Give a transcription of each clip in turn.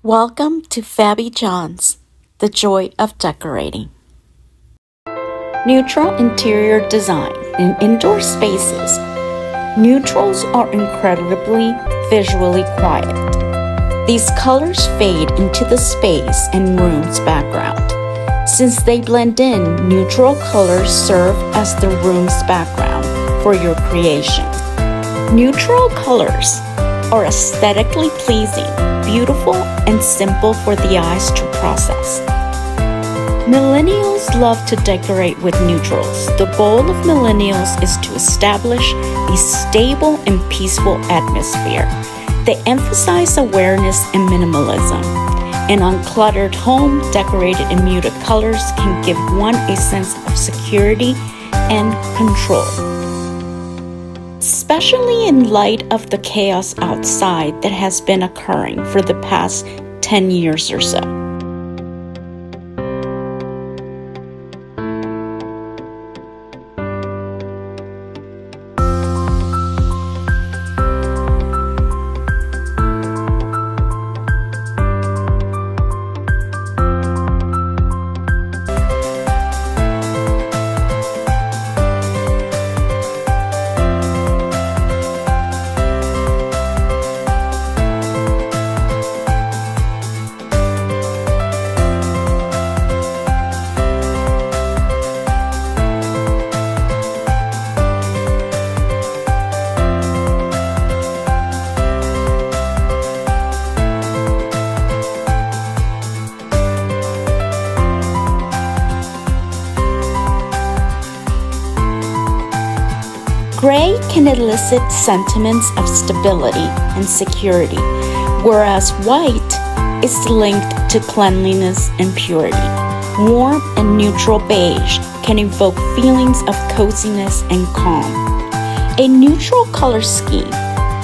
Welcome to Fabby John's, the joy of decorating. Neutral interior design in indoor spaces. Neutrals are incredibly visually quiet. These colors fade into the space and room's background. Since they blend in, neutral colors serve as the room's background for your creation. Neutral colors are aesthetically pleasing, beautiful, and simple for the eyes to process. Millennials love to decorate with neutrals. The goal of millennials is to establish a stable and peaceful atmosphere. They emphasize awareness and minimalism. An uncluttered home decorated in muted colors can give one a sense of security and control, especially in light of the chaos outside that has been occurring for the past 10 years or so. Gray can elicit sentiments of stability and security, whereas white is linked to cleanliness and purity. Warm and neutral beige can evoke feelings of coziness and calm. A neutral color scheme.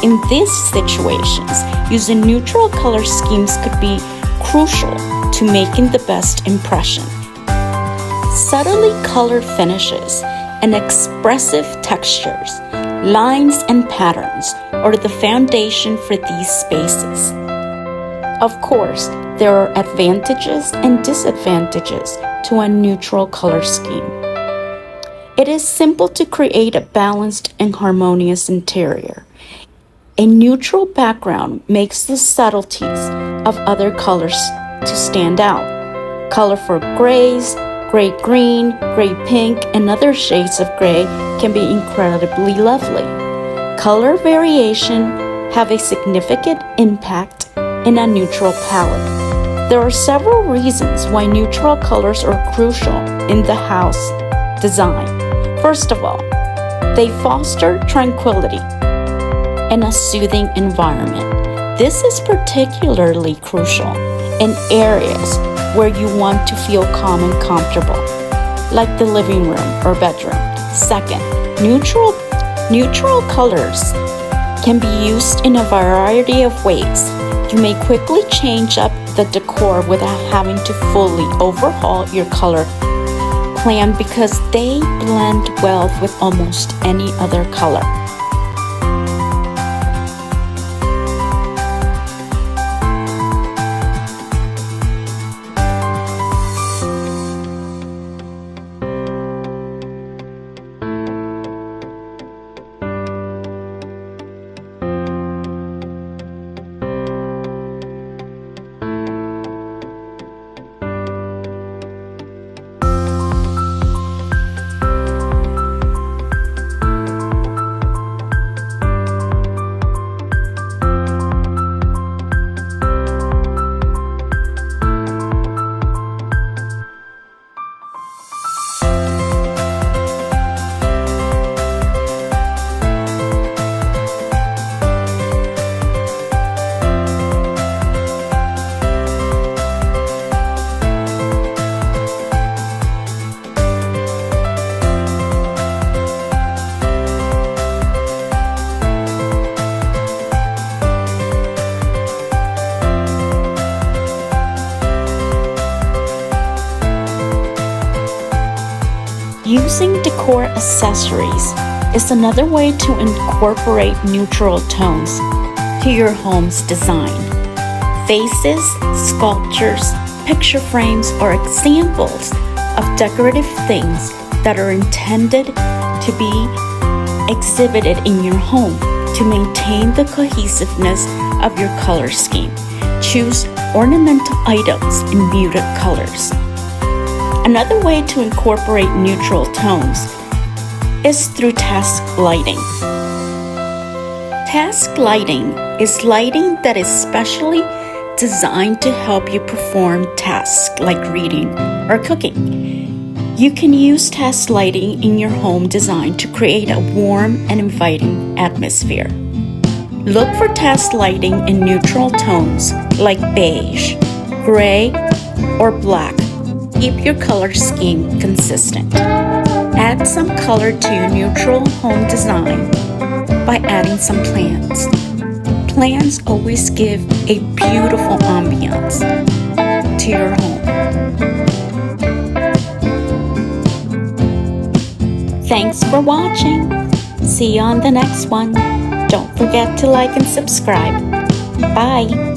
In these situations, using neutral color schemes could be crucial to making the best impression. Subtly colored finishes and expressive textures, lines and patterns are the foundation for these spaces. Of course, there are advantages and disadvantages to a neutral color scheme. It is simple to create a balanced and harmonious interior. A neutral background makes the subtleties of other colors to stand out. Colorful grays, gray-green, gray-pink, and other shades of gray can be incredibly lovely. Color variation have a significant impact in a neutral palette. There are several reasons why neutral colors are crucial in the house design. First of all, they foster tranquility and a soothing environment. This is particularly crucial in areas where you want to feel calm and comfortable, like the living room or bedroom. Second, neutral colors can be used in a variety of ways. You may quickly change up the decor without having to fully overhaul your color plan because they blend well with almost any other color. Using decor accessories is another way to incorporate neutral tones to your home's design. Vases, sculptures, picture frames are examples of decorative things that are intended to be exhibited in your home to maintain the cohesiveness of your color scheme. Choose ornamental items in muted colors. Another way to incorporate neutral tones is through task lighting. Task lighting is lighting that is specially designed to help you perform tasks like reading or cooking. You can use task lighting in your home design to create a warm and inviting atmosphere. Look for task lighting in neutral tones like beige, gray, or black. Keep your color scheme consistent. Add some color to your neutral home design by adding some plants. Plants always give a beautiful ambiance to your home. Thanks for watching. See you on the next one. Don't forget to like and subscribe. Bye.